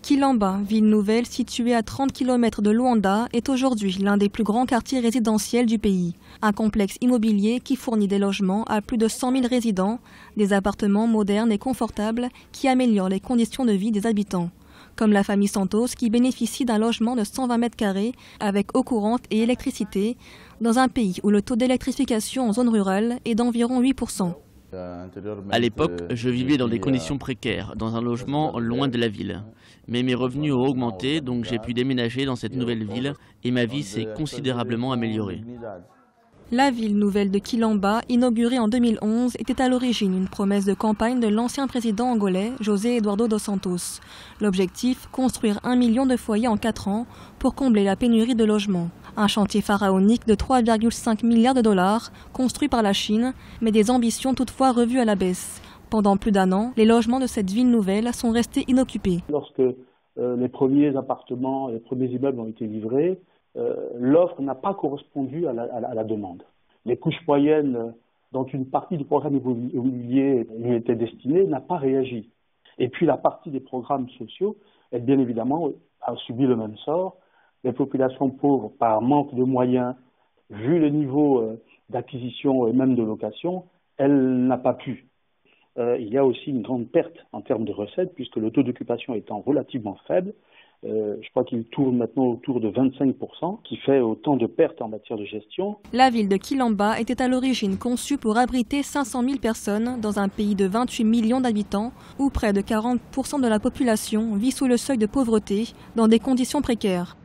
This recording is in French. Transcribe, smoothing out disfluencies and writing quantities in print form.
Kilamba, ville nouvelle située à 30 km de Luanda, est aujourd'hui l'un des plus grands quartiers résidentiels du pays. Un complexe immobilier qui fournit des logements à plus de 100 000 résidents, des appartements modernes et confortables qui améliorent les conditions de vie des habitants. Comme la famille Santos qui bénéficie d'un logement de 120 mètres carrés avec eau courante et électricité, dans un pays où le taux d'électrification en zone rurale est d'environ 8%. À l'époque, je vivais dans des conditions précaires, dans un logement loin de la ville. Mais mes revenus ont augmenté, donc j'ai pu déménager dans cette nouvelle ville et ma vie s'est considérablement améliorée. La ville nouvelle de Kilamba, inaugurée en 2011, était à l'origine une promesse de campagne de l'ancien président angolais, José Eduardo dos Santos. L'objectif, construire 1 million de foyers en 4 ans pour combler la pénurie de logements. Un chantier pharaonique de 3,5 milliards de dollars, construit par la Chine, mais des ambitions toutefois revues à la baisse. Pendant plus d'1 an, les logements de cette ville nouvelle sont restés inoccupés. Lorsque les premiers appartements, les premiers immeubles ont été livrés, l'offre n'a pas correspondu à la demande. Les couches moyennes, dont une partie du programme immobilier lui était destinée, n'a pas réagi. Et puis la partie des programmes sociaux, elle bien évidemment a subi le même sort. Les populations pauvres, par manque de moyens, vu le niveau d'acquisition et même de location, elle n'a pas pu. Il y a aussi une grande perte en termes de recettes, puisque le taux d'occupation étant relativement faible, je crois qu'il tourne maintenant autour de 25%, qui fait autant de pertes en matière de gestion. La ville de Kilamba était à l'origine conçue pour abriter 500 000 personnes dans un pays de 28 millions d'habitants, où près de 40% de la population vit sous le seuil de pauvreté, dans des conditions précaires.